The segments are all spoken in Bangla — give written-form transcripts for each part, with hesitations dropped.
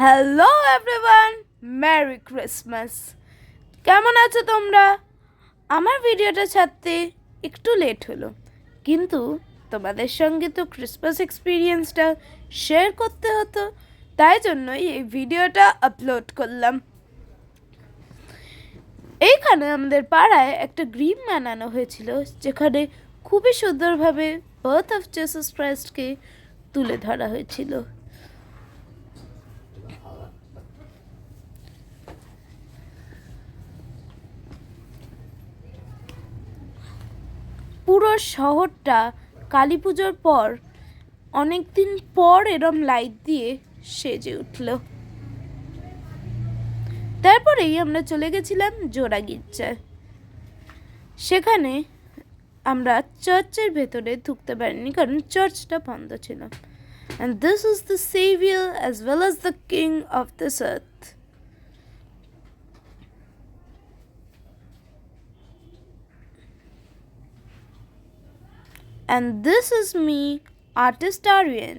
Hello everyone, merry Christmas. কেমন আছো তোমরা? আমার ভিডিওটা ছাড়তে একটু লেট হলো, কিন্তু তোমাদের সঙ্গে তো ক্রিসমাস এক্সপিরিয়েন্সটা শেয়ার করতে হতো, তাই জন্যই এই ভিডিওটা আপলোড করলাম। এইখানে আমাদের পাড়ায় একটা গ্রিম বানানো হয়েছিল, যেখানে খুবই সুন্দরভাবে বার্থ অফ জিসাস ক্রাইস্টকে তুলে ধরা হয়েছিল। পুরো শহরটা কালী পুজোর পর অনেক দিন পর এরম লাইট দিয়ে সেজে উঠল। তারপরেই আমরা চলে গেছিলাম জোড়া গির্জায়। সেখানে আমরা চার্চের ভেতরে ঢুকতে পারিনি, কারণ চার্চটা বন্ধ ছিল। And this is the savior as well as the king of this earth. And this is me, artist Aryan.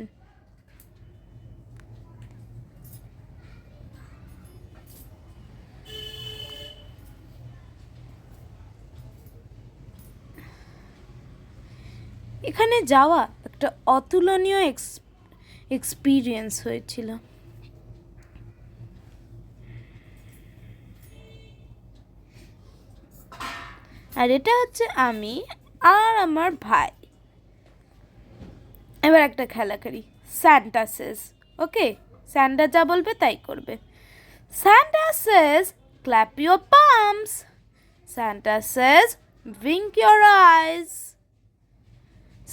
এখানে যাওয়া একটা অতুলনীয় এক্সপিরিয়েন্স হয়েছিল। আর এটা হচ্ছে আমি আর আমার ভাই। এবার একটা খেলা করি, স্যান্টা সেজ। ওকে, স্যান্টা যা বলবে তাই করবে। Santa Sage clap your palms. Santa Sage wink your eyes.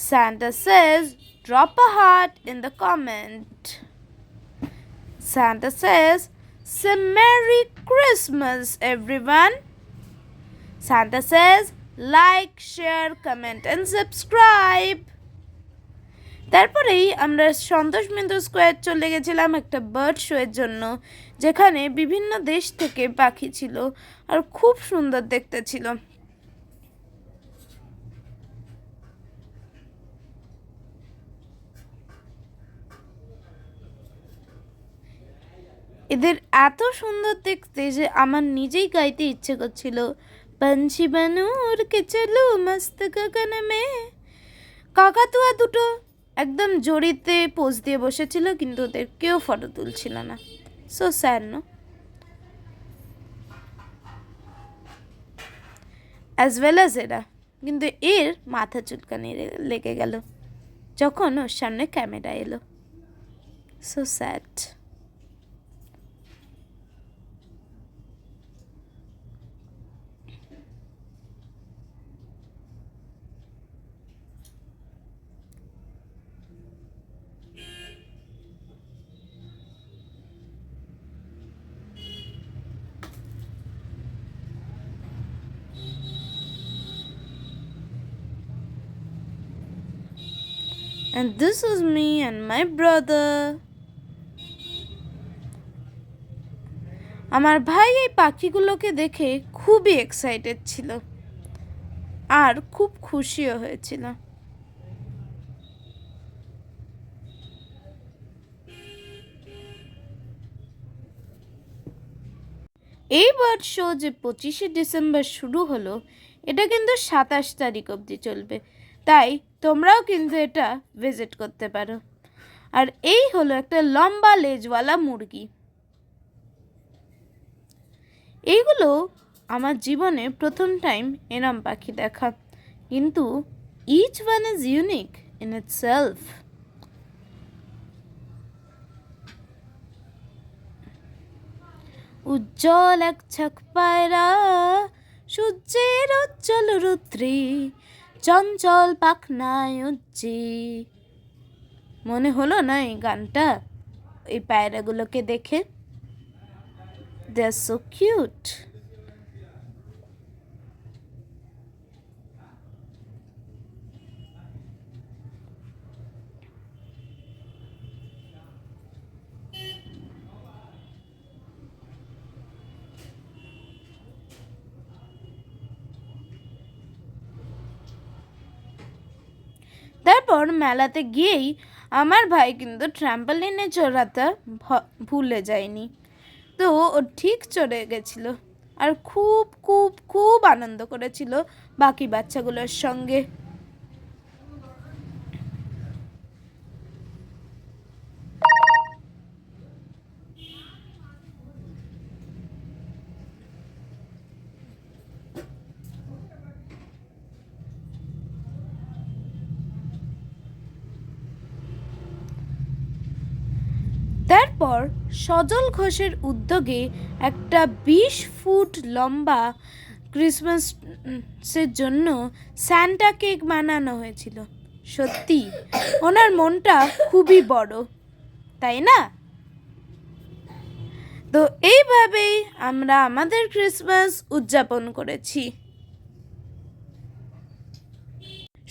Santa says drop a heart in the comment. Santa says say Merry Christmas everyone. Santa says like, share, comment and subscribe. তারপরেই আমরা সন্তোষ মিত্র স্কোয়ার চলে গেছিলাম একটা বার্ড শোয়ের জন্য, যেখানে বিভিন্ন দেশ থেকে পাখি ছিল আর খুব সুন্দর দেখতে ছিল। এদের এত সুন্দর দেখতে যে আমার নিজেই গাইতে ইচ্ছে করছিল, পঞ্ছি বানুর কে চলো মস্ত গগন মে। কাকাতুয়া দুটো একদম জড়িতে পোজ দিয়ে বসেছিল, কিন্তু ওদের কেউ ফটো তুলছিল না। So sad no? As well as এরা, কিন্তু এর মাথা চুলকানি লেগে গেল যখন ওর সামনে ক্যামেরা এলো। So sad. And this is me and my brother. আমার ভাই এই পাখিগুলোকে দেখে খুবই এক্সাইটেড ছিল আর খুব খুশিও হয়েছিল। এই বার্ড শো যে 25শে ডিসেম্বর শুরু হলো, এটা কিন্তু 27 তারিখ অবধি চলবে, তাই তোমরাও কিন্তু এটা ভিজিট করতে পারো। আর এই হলো একটা লম্বা লেজওয়ালা মুরগি। এইগুলো আমার জীবনে প্রথম টাইম এরম পাখি দেখা, কিন্তু each one is unique in itself. উজ্জ্বল এক ছাক পায়রা, সূর্যের উজ্জ্বল রুদ্রে, চঞ্চল পাখনায় উজ্জি। মনে হলো না এই গানটা এই পায়রাগুলোকে দেখে? দে আর সো কিউট। তারপর মেলাতে গিয়েই আমার ভাই কিন্তু ট্র্যাম্পলিনে চড়াতে ভুলে যায়নি, তো ও ঠিক চড়ে গেছিল আর খুব খুব খুব আনন্দ করেছিল বাকি বাচ্চাগুলোর সঙ্গে। তারপর সজল ঘোষের উদ্যোগে একটা 20 ফুট লম্বা ক্রিসমাসের জন্য স্যান্টা কেক বানানো হয়েছিল। সত্যি ওনার মনটা খুবই বড়, তাই না? তো এইভাবেই আমরা আমাদের ক্রিসমাস উদযাপন করেছি।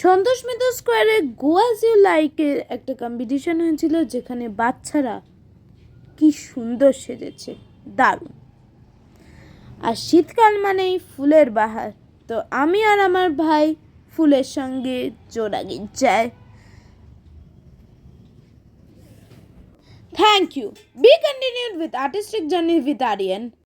সন্তোষ মিত্র স্কোয়ারে গো অ্যাজ ইউ লাইকের একটা কম্পিটিশন হয়েছিল, যেখানে বাচ্চারা কি সুন্দর সেজেছে, দারুণ। আর শীতকাল মানেই ফুলের বাহার, তো আমি আর আমার ভাই ফুলের সঙ্গে জোড়া গির্জায়। Thank you. Be continued with artistic journey with Aryan.